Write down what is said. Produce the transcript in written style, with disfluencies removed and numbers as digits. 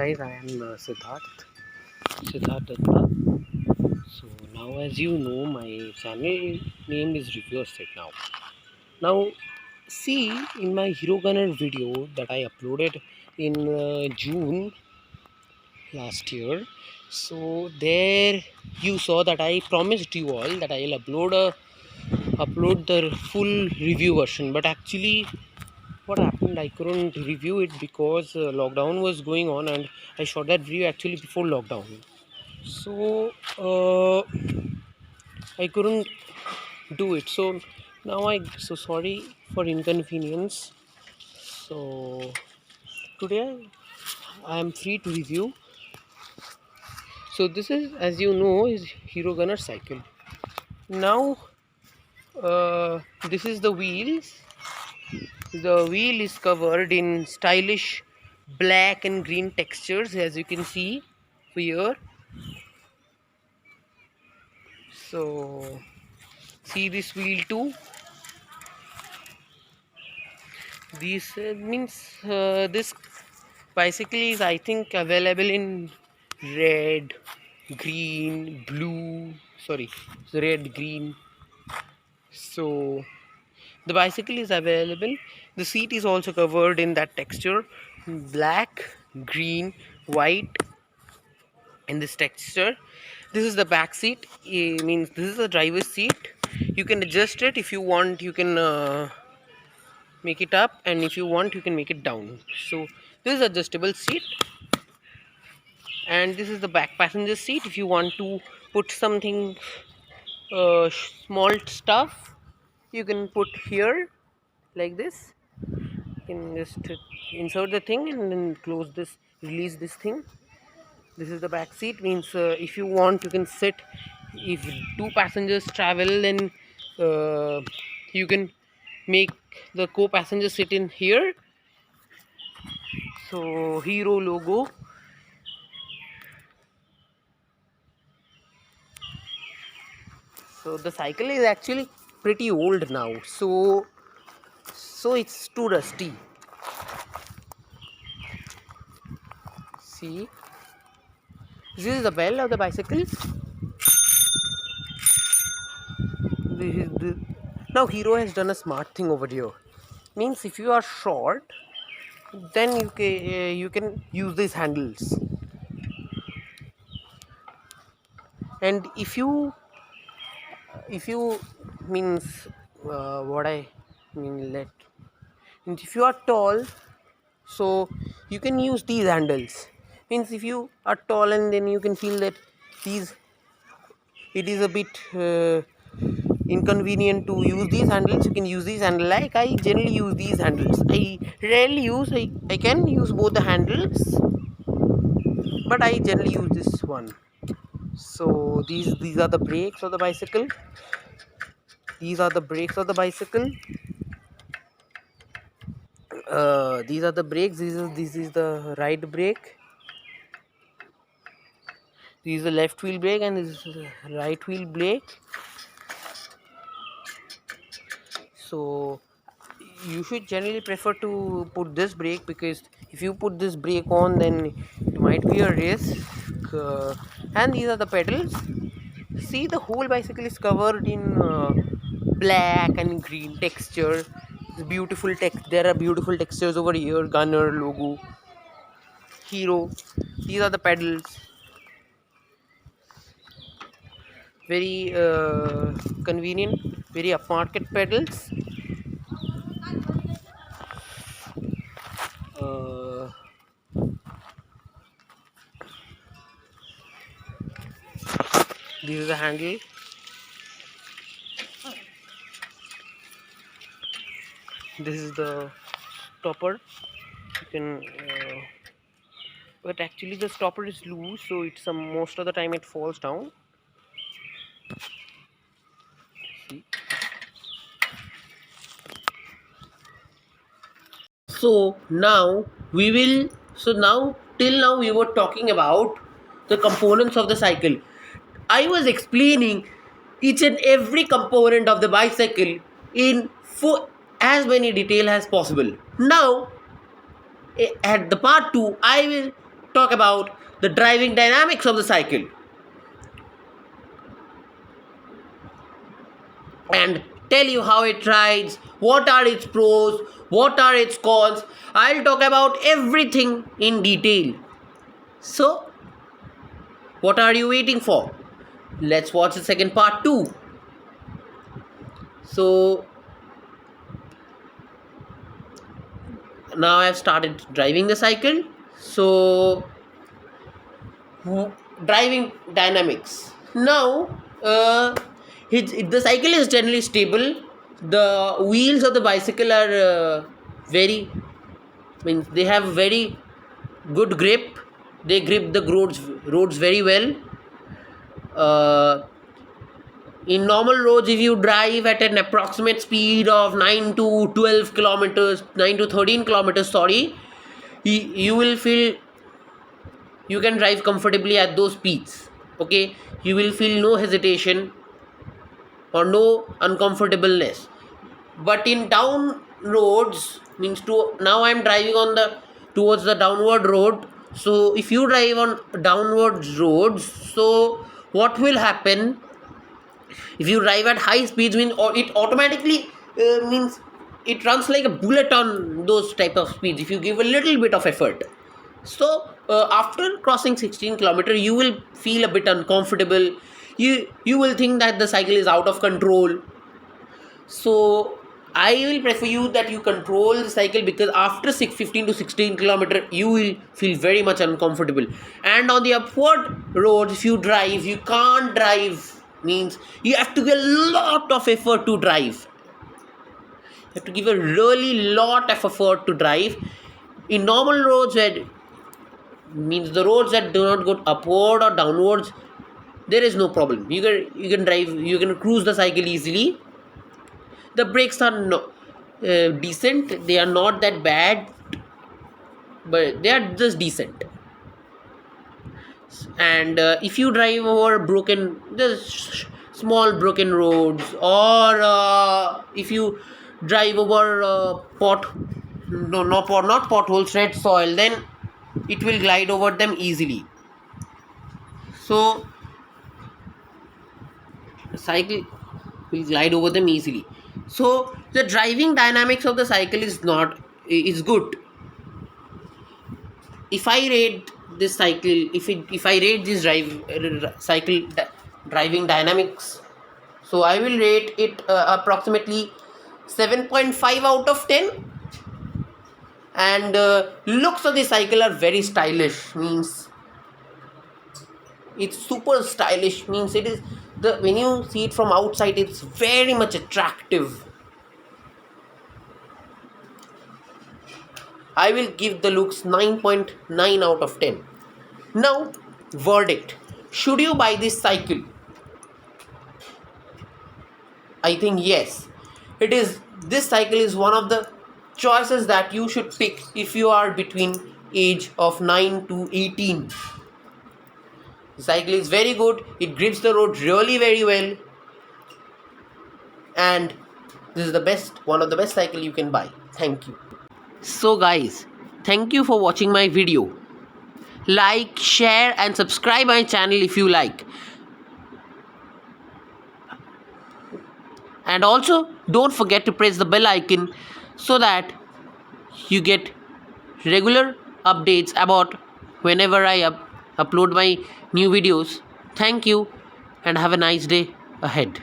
guys, I am Siddharth Datta. So now, as you know, my channel name is reversed right now. Now, see in my Hero Gunner video that I uploaded in June last year. So there you saw that I promised you all that I'll upload the full review version, but actually what happened, I couldn't review it because lockdown was going on, and I shot that video actually before lockdown. So I couldn't do it. So now so sorry for inconvenience. So today I am free to review. So this is, as you know, is Hero Gunner cycle. Now this is the wheels. The wheel is covered in stylish black and green textures, as you can see here. So see this wheel too. This means this bicycle is, I think, available in red, green, blue. Sorry, red, green. So the bicycle is available. The seat is also covered in that texture, black, green, white, in this texture. This is the back seat. It means this is the driver's seat. You can adjust it if you want. You can make it up, and if you want, you can make it down. So this is adjustable seat, and this is the back passenger seat. If you want to put something small stuff, you can put here like this. You can just insert the thing and then close this, release this thing. This is the back seat. Means if you want, you can sit. If two passengers travel, then you can make the co-passenger sit in here. So Hero logo. So the cycle is actually pretty old now, so it's too rusty. See, this is the bell of the bicycle. This is the, now Hero has done a smart thing over here. Means if you are short, then you can use these handles, and if you means what I mean let means if you are tall, so you can use these handles. Means if you are tall, and then you can feel that these, it is a bit inconvenient to use these handles. You can use these handles. Like I generally use these handles. I rarely use, I can use both the handles, but I generally use this one. So these are the brakes of the bicycle. These are the brakes of the bicycle. These are the brakes. This is the right brake. This is the left wheel brake, and this is the right wheel brake. So you should generally prefer to put this brake, because if you put this brake on, then it might be a risk. And these are the pedals. See, the whole bicycle is covered in black and green texture. It's beautiful there are beautiful textures over here. Gunner logo, Hero. These are the pedals. Very convenient, very upmarket pedals. This is the handle. This is the stopper. You can but actually the stopper is loose, so it's most of the time it falls down. See, so now till now we were talking about the components of the cycle. I was explaining each and every component of the bicycle in as many detail as possible. Now at the part 2, I will talk about the driving dynamics of the cycle and tell you how it rides, what are its pros, what are its cons. I'll talk about everything in detail. So, what are you waiting for? Let's watch the second part too. So, now I've started driving the cycle. So, driving dynamics. Now, the cycle is generally stable. The wheels of the bicycle are they have very good grip. They grip the roads very well. In normal roads, if you drive at an approximate speed of 9 to 12 kilometers, 9 to 13 kilometers, you will feel you can drive comfortably at those speeds. Okay, you will feel no hesitation or no uncomfortableness. But in down roads, now I'm driving towards the downward road. So if you drive on downwards roads, so what will happen? If you drive at high speeds, it automatically means it runs like a bullet on those type of speeds if you give a little bit of effort. So after crossing 16 kilometers, you will feel a bit uncomfortable. You will think that the cycle is out of control. So I will prefer you that you control the cycle, because after 15 to 16 kilometers, you will feel very much uncomfortable. And on the upward roads, if you drive, you can't drive. Means you have to give a lot of effort to drive. You have to give a really lot of effort to drive. In normal roads, the roads that do not go upward or downwards, there is no problem. You can drive, you can cruise the cycle easily. The brakes are decent. They are not that bad, but they are just decent. And if you drive over small broken roads, or if you drive over not potholes, red soil, then it will glide over them easily. So the cycle will glide over them easily. So the driving dynamics of the cycle is good. If I rate this cycle, if I rate this driving dynamics, so I will rate it approximately 7.5 out of 10. And looks of the cycle are very stylish. Means it's super stylish. Means it is when you see it from outside, it's very much attractive. I will give the looks 9.9 out of 10. Now, verdict. Should you buy this cycle? I think yes. This cycle is one of the choices that you should pick if you are between age of 9 to 18. The cycle is very good. It grips the road really very well. And this is one of the best cycle you can buy. Thank you. So guys, thank you for watching my video. Like, share and subscribe my channel if you like. And also don't forget to press the bell icon so that you get regular updates about whenever I upload my new videos. Thank you and have a nice day ahead.